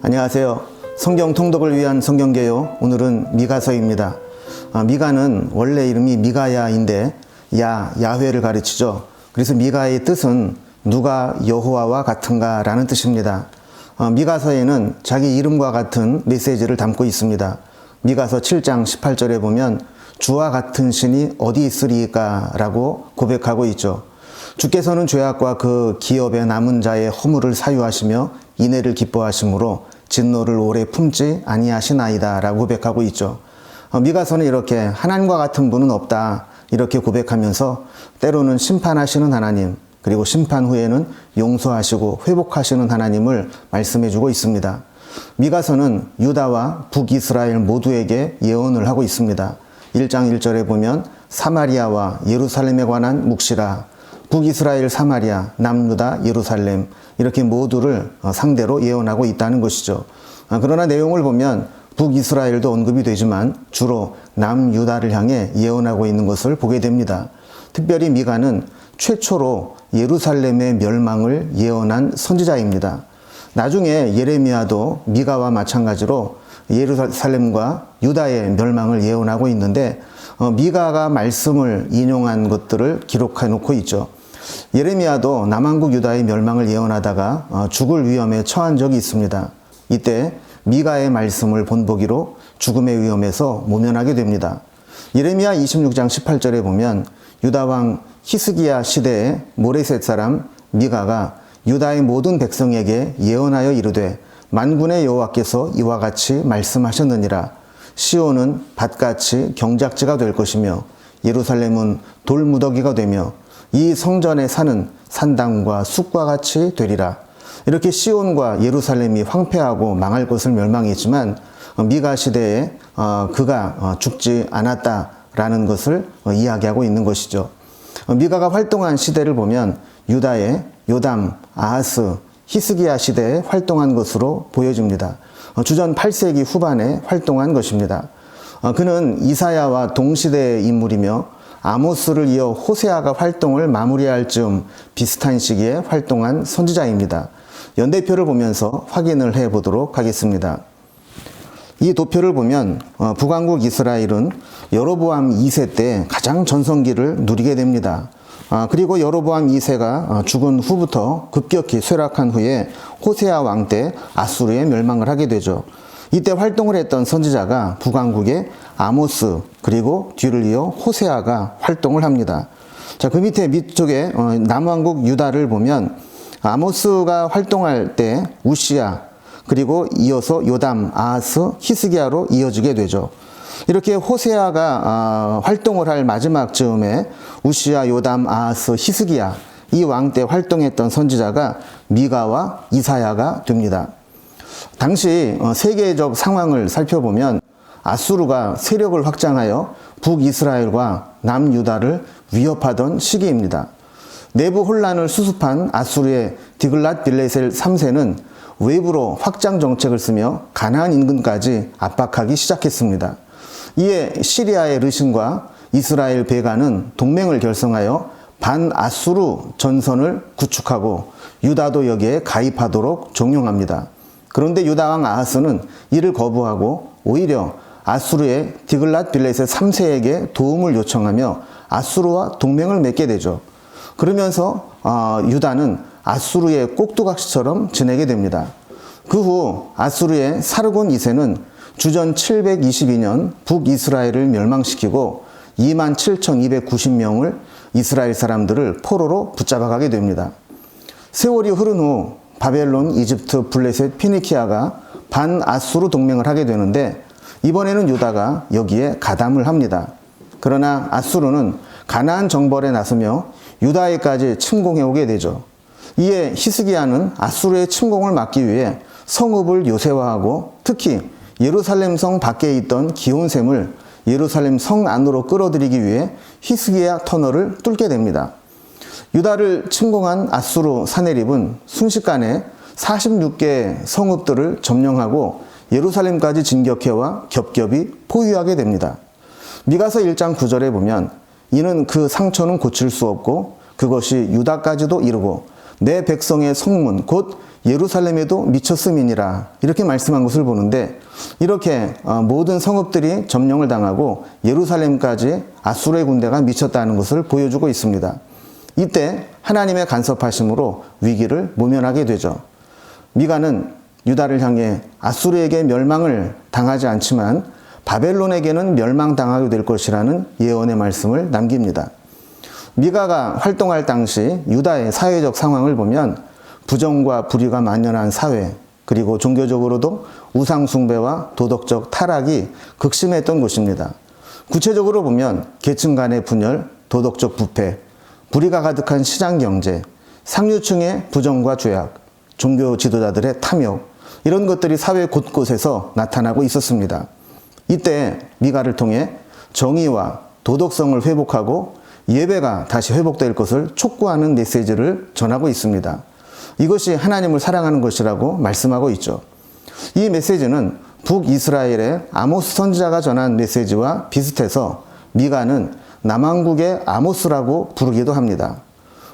안녕하세요. 성경 통독을 위한 성경개요. 오늘은 미가서입니다. 미가는 원래 이름이 미가야인데 야훼를 가르치죠. 그래서 미가의 뜻은 누가 여호와와 같은가 라는 뜻입니다. 미가서에는 자기 이름과 같은 메시지를 담고 있습니다. 미가서 7장 18절에 보면 주와 같은 신이 어디 있으리까 라고 고백하고 있죠. 주께서는 죄악과 그 기업에 남은 자의 허물을 사유하시며 인애를 기뻐하심으로 진노를 오래 품지 아니하시나이다 라고 고백하고 있죠. 미가서는 이렇게 하나님과 같은 분은 없다 이렇게 고백하면서 때로는 심판하시는 하나님, 그리고 심판 후에는 용서하시고 회복하시는 하나님을 말씀해주고 있습니다. 미가서는 유다와 북이스라엘 모두에게 예언을 하고 있습니다. 1장 1절에 보면 사마리아와 예루살렘에 관한 묵시라, 북이스라엘 사마리아, 남유다 예루살렘 이렇게 모두를 상대로 예언하고 있다는 것이죠. 그러나 내용을 보면 북이스라엘도 언급이 되지만 주로 남유다를 향해 예언하고 있는 것을 보게 됩니다. 특별히 미가는 최초로 예루살렘의 멸망을 예언한 선지자입니다. 나중에 예레미야도 미가와 마찬가지로 예루살렘과 유다의 멸망을 예언하고 있는데 미가가 말씀을 인용한 것들을 기록해 놓고 있죠. 예레미야도 남한국 유다의 멸망을 예언하다가 죽을 위험에 처한 적이 있습니다. 이때 미가의 말씀을 본보기로 죽음의 위험에서 모면하게 됩니다. 예레미야 26장 18절에 보면 유다왕 히스기야 시대의 모레셋 사람 미가가 유다의 모든 백성에게 예언하여 이르되 만군의 여호와께서 이와 같이 말씀하셨느니라. 시온은 밭같이 경작지가 될 것이며 예루살렘은 돌무더기가 되며 이 성전의 산은 산당과 숲과 같이 되리라. 이렇게 시온과 예루살렘이 황폐하고 망할 것을 멸망했지만 미가 시대에 그가 죽지 않았다라는 것을 이야기하고 있는 것이죠. 미가가 활동한 시대를 보면 유다의 요담, 아하스, 히스기야 시대에 활동한 것으로 보여집니다. 주전 8세기 후반에 활동한 것입니다. 그는 이사야와 동시대의 인물이며 아모스를 이어 호세아가 활동을 마무리할 즈음 비슷한 시기에 활동한 선지자입니다. 연대표를 보면서 확인을 해보도록 하겠습니다. 이 도표를 보면 북왕국 이스라엘은 여로보암 2세 때 가장 전성기를 누리게 됩니다. 그리고 여로보암 2세가 죽은 후부터 급격히 쇠락한 후에 호세아 왕 때 아수르에 멸망을 하게 되죠. 이때 활동을 했던 선지자가 북왕국의 아모스, 그리고 뒤를 이어 호세아가 활동을 합니다. 자, 그 밑쪽에 남왕국 유다를 보면 아모스가 활동할 때 우시야, 그리고 이어서 요담, 아하스, 히스기야로 이어지게 되죠. 이렇게 호세아가 활동을 할 마지막 즈음에 우시야, 요담, 아하스, 히스기야 이 왕 때 활동했던 선지자가 미가와 이사야가 됩니다. 당시 세계적 상황을 살펴보면 아수르가 세력을 확장하여 북이스라엘과 남유다를 위협하던 시기입니다. 내부 혼란을 수습한 아수르의 디글랏빌레셀 3세는 외부로 확장 정책을 쓰며 가나안 인근까지 압박하기 시작했습니다. 이에 시리아의 르신과 이스라엘 베가는 동맹을 결성하여 반아수르 전선을 구축하고 유다도 여기에 가입하도록 종용합니다. 그런데 유다왕 아하스는 이를 거부하고 오히려 아수르의 디글랏빌레셋 3세에게 도움을 요청하며 아수르와 동맹을 맺게 되죠. 그러면서 유다는 아수르의 꼭두각시처럼 지내게 됩니다. 그 후 아수르의 사르곤 2세는 주전 722년 북이스라엘을 멸망시키고 27,290명을 이스라엘 사람들을 포로로 붙잡아가게 됩니다. 세월이 흐른 후 바벨론, 이집트, 블레셋, 피니키아가 반아수르 동맹을 하게 되는데 이번에는 유다가 여기에 가담을 합니다. 그러나 아수르는 가나안 정벌에 나서며 유다에까지 침공해 오게 되죠. 이에 히스기야는 아수르의 침공을 막기 위해 성읍을 요새화하고 특히 예루살렘 성 밖에 있던 기온샘을 예루살렘 성 안으로 끌어들이기 위해 히스기야 터널을 뚫게 됩니다. 유다를 침공한 아수르 사네립은 순식간에 46개 성읍들을 점령하고 예루살렘까지 진격해와 겹겹이 포위하게 됩니다. 미가서 1장 9절에 보면 이는 그 상처는 고칠 수 없고 그것이 유다까지도 이르고 내 백성의 성문 곧 예루살렘에도 미쳤음이니라 이렇게 말씀한 것을 보는데, 이렇게 모든 성읍들이 점령을 당하고 예루살렘까지 아수르의 군대가 미쳤다는 것을 보여주고 있습니다. 이때 하나님의 간섭하심으로 위기를 모면하게 되죠. 미가는 유다를 향해 아수르에게 멸망을 당하지 않지만 바벨론에게는 멸망당하게 될 것이라는 예언의 말씀을 남깁니다. 미가가 활동할 당시 유다의 사회적 상황을 보면 부정과 불의가 만연한 사회, 그리고 종교적으로도 우상 숭배와 도덕적 타락이 극심했던 곳입니다. 구체적으로 보면 계층 간의 분열, 도덕적 부패, 불의가 가득한 시장 경제, 상류층의 부정과 죄악, 종교 지도자들의 탐욕, 이런 것들이 사회 곳곳에서 나타나고 있었습니다. 이때 미가를 통해 정의와 도덕성을 회복하고 예배가 다시 회복될 것을 촉구하는 메시지를 전하고 있습니다. 이것이 하나님을 사랑하는 것이라고 말씀하고 있죠. 이 메시지는 북이스라엘의 아모스 선지자가 전한 메시지와 비슷해서 미가는 남왕국의 아모스라고 부르기도 합니다.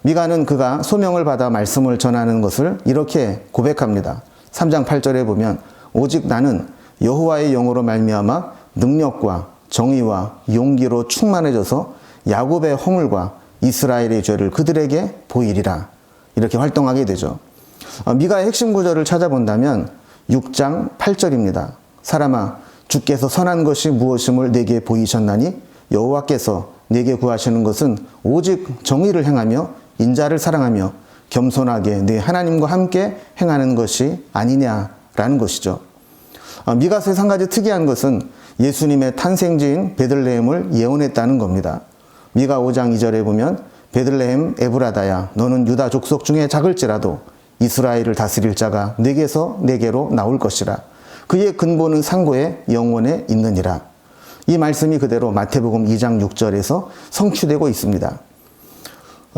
미가는 그가 소명을 받아 말씀을 전하는 것을 이렇게 고백합니다. 3장 8절에 보면 오직 나는 여호와의 영으로 말미암아 능력과 정의와 용기로 충만해져서 야곱의 허물과 이스라엘의 죄를 그들에게 보이리라. 이렇게 활동하게 되죠. 미가의 핵심 구절을 찾아본다면 6장 8절입니다. 사람아, 주께서 선한 것이 무엇임을 내게 보이셨나니 여호와께서 내게 구하시는 것은 오직 정의를 행하며 인자를 사랑하며 겸손하게 네 하나님과 함께 행하는 것이 아니냐라는 것이죠. 미가서의 한 가지 특이한 것은 예수님의 탄생지인 베들레헴을 예언했다는 겁니다. 미가 5장 2절에 보면 베들레헴 에브라다야 너는 유다 족속 중에 작을지라도 이스라엘을 다스릴 자가 네게서 네게로 나올 것이라. 그의 근본은 상고의 영원에 있느니라. 이 말씀이 그대로 마태복음 2장 6절에서 성취되고 있습니다.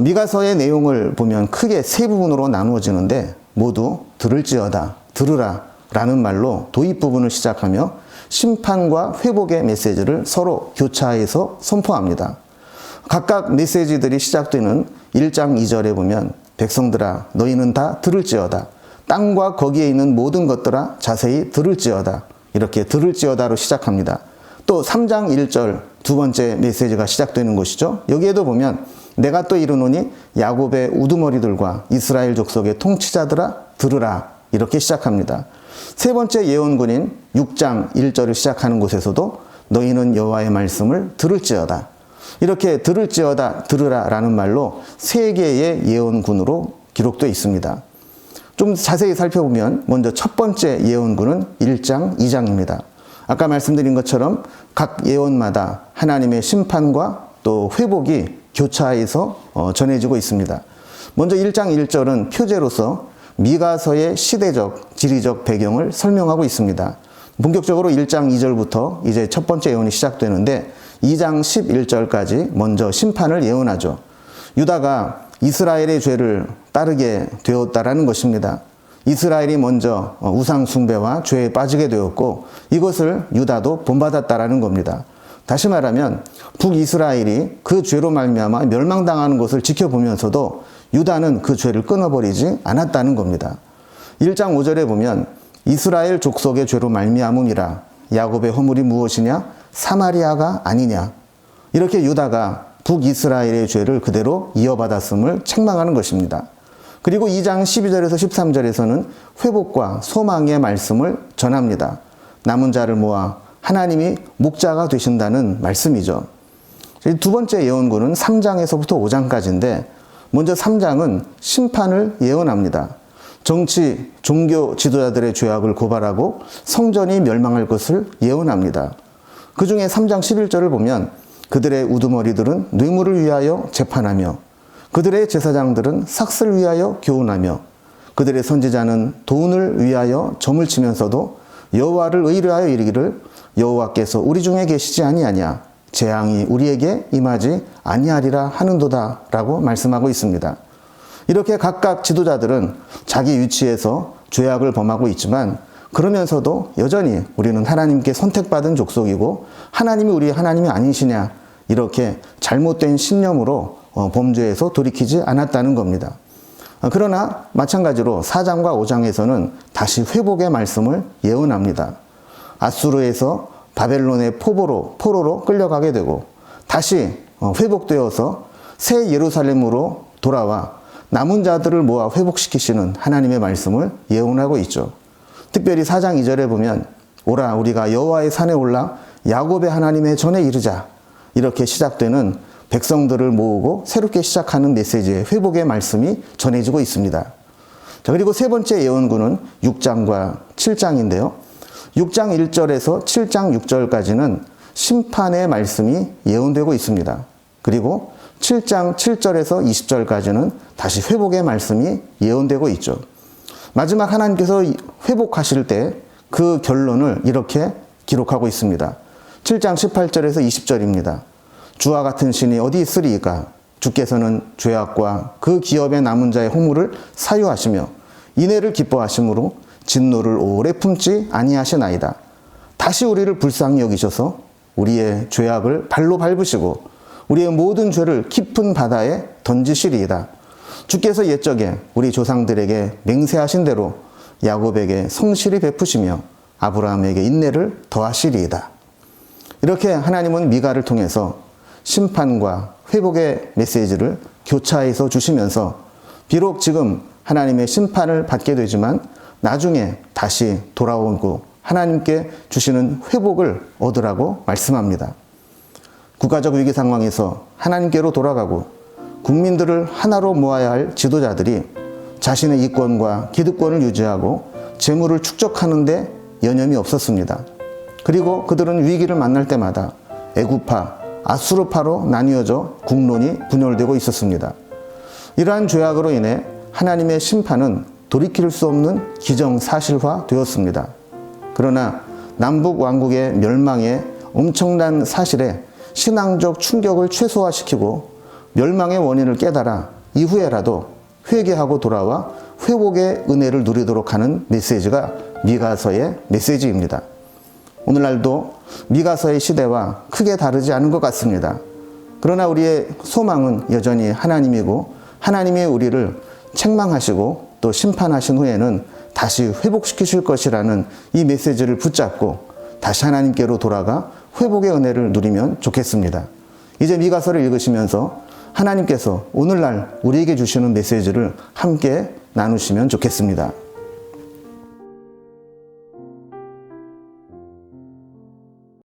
미가서의 내용을 보면 크게 세 부분으로 나누어지는데 모두 들을지어다, 들으라 라는 말로 도입 부분을 시작하며 심판과 회복의 메시지를 서로 교차해서 선포합니다. 각각 메시지들이 시작되는 1장 2절에 보면 백성들아 너희는 다 들을지어다, 땅과 거기에 있는 모든 것들아 자세히 들을지어다, 이렇게 들을지어다로 시작합니다. 또 3장 1절 두 번째 메시지가 시작되는 것이죠. 여기에도 보면 내가 또 이르노니 야곱의 우두머리들과 이스라엘 족속의 통치자들아 들으라, 이렇게 시작합니다. 세 번째 예언군인 6장 1절을 시작하는 곳에서도 너희는 여호와의 말씀을 들을지어다, 이렇게 들을지어다, 들으라 라는 말로 세 개의 예언군으로 기록되어 있습니다. 좀 자세히 살펴보면 먼저 첫 번째 예언군은 1장, 2장입니다. 아까 말씀드린 것처럼 각 예언마다 하나님의 심판과 또 회복이 교차해서 전해지고 있습니다. 먼저 1장 1절은 표제로서 미가서의 시대적, 지리적 배경을 설명하고 있습니다. 본격적으로 1장 2절부터 이제 첫 번째 예언이 시작되는데 2장 11절까지 먼저 심판을 예언하죠. 유다가 이스라엘의 죄를 따르게 되었다라는 것입니다. 이스라엘이 먼저 우상 숭배와 죄에 빠지게 되었고 이것을 유다도 본받았다라는 겁니다. 다시 말하면 북이스라엘이 그 죄로 말미암아 멸망당하는 것을 지켜보면서도 유다는 그 죄를 끊어버리지 않았다는 겁니다. 1장 5절에 보면 이스라엘 족속의 죄로 말미암음이라 야곱의 허물이 무엇이냐? 사마리아가 아니냐? 이렇게 유다가 북이스라엘의 죄를 그대로 이어받았음을 책망하는 것입니다. 그리고 2장 12절에서 13절에서는 회복과 소망의 말씀을 전합니다. 남은 자를 모아 하나님이 목자가 되신다는 말씀이죠. 두 번째 예언군은 3장에서부터 5장까지인데 먼저 3장은 심판을 예언합니다. 정치, 종교 지도자들의 죄악을 고발하고 성전이 멸망할 것을 예언합니다. 그 중에 3장 11절을 보면 그들의 우두머리들은 뇌물을 위하여 재판하며 그들의 제사장들은 삭슬 위하여 교훈하며 그들의 선지자는 돈을 위하여 점을 치면서도 여호와를 의뢰하여 이르기를 여호와께서 우리 중에 계시지 아니하냐, 재앙이 우리에게 임하지 아니하리라 하는도다 라고 말씀하고 있습니다. 이렇게 각각 지도자들은 자기 위치에서 죄악을 범하고 있지만 그러면서도 여전히 우리는 하나님께 선택받은 족속이고 하나님이 우리의 하나님이 아니시냐, 이렇게 잘못된 신념으로 범죄에서 돌이키지 않았다는 겁니다. 그러나 마찬가지로 4장과 5장에서는 다시 회복의 말씀을 예언합니다. 아수르에서 바벨론의 포로로 끌려가게 되고 다시 회복되어서 새 예루살렘으로 돌아와 남은 자들을 모아 회복시키시는 하나님의 말씀을 예언하고 있죠. 특별히 4장 2절에 보면 오라 우리가 여호와의 산에 올라 야곱의 하나님의 전에 이르자, 이렇게 시작되는 백성들을 모으고 새롭게 시작하는 메시지의 회복의 말씀이 전해지고 있습니다. 자, 그리고 세 번째 예언구는 6장과 7장인데요. 6장 1절에서 7장 6절까지는 심판의 말씀이 예언되고 있습니다. 그리고 7장 7절에서 20절까지는 다시 회복의 말씀이 예언되고 있죠. 마지막 하나님께서 회복하실 때 그 결론을 이렇게 기록하고 있습니다. 7장 18절에서 20절입니다. 주와 같은 신이 어디 있으리이까? 주께서는 죄악과 그 기업의 남은 자의 허물을 사유하시며 인애를 기뻐하심으로 진노를 오래 품지 아니하시나이다. 다시 우리를 불쌍히 여기셔서 우리의 죄악을 발로 밟으시고 우리의 모든 죄를 깊은 바다에 던지시리이다. 주께서 옛적에 우리 조상들에게 맹세하신 대로 야곱에게 성실히 베푸시며 아브라함에게 인내를 더하시리이다. 이렇게 하나님은 미가를 통해서 심판과 회복의 메시지를 교차해서 주시면서 비록 지금 하나님의 심판을 받게 되지만 나중에 다시 돌아오고 하나님께 주시는 회복을 얻으라고 말씀합니다. 국가적 위기 상황에서 하나님께로 돌아가고 국민들을 하나로 모아야 할 지도자들이 자신의 이권과 기득권을 유지하고 재물을 축적하는 데 여념이 없었습니다. 그리고 그들은 위기를 만날 때마다 애굽파, 아수르파로 나뉘어져 국론이 분열되고 있었습니다. 이러한 죄악으로 인해 하나님의 심판은 돌이킬 수 없는 기정사실화 되었습니다. 그러나 남북 왕국의 멸망의 엄청난 사실에 신앙적 충격을 최소화시키고 멸망의 원인을 깨달아 이후에라도 회개하고 돌아와 회복의 은혜를 누리도록 하는 메시지가 미가서의 메시지입니다. 오늘날도 미가서의 시대와 크게 다르지 않은 것 같습니다. 그러나 우리의 소망은 여전히 하나님이고 하나님이 우리를 책망하시고 또 심판하신 후에는 다시 회복시키실 것이라는 이 메시지를 붙잡고 다시 하나님께로 돌아가 회복의 은혜를 누리면 좋겠습니다. 이제 미가서를 읽으시면서 하나님께서 오늘날 우리에게 주시는 메시지를 함께 나누시면 좋겠습니다.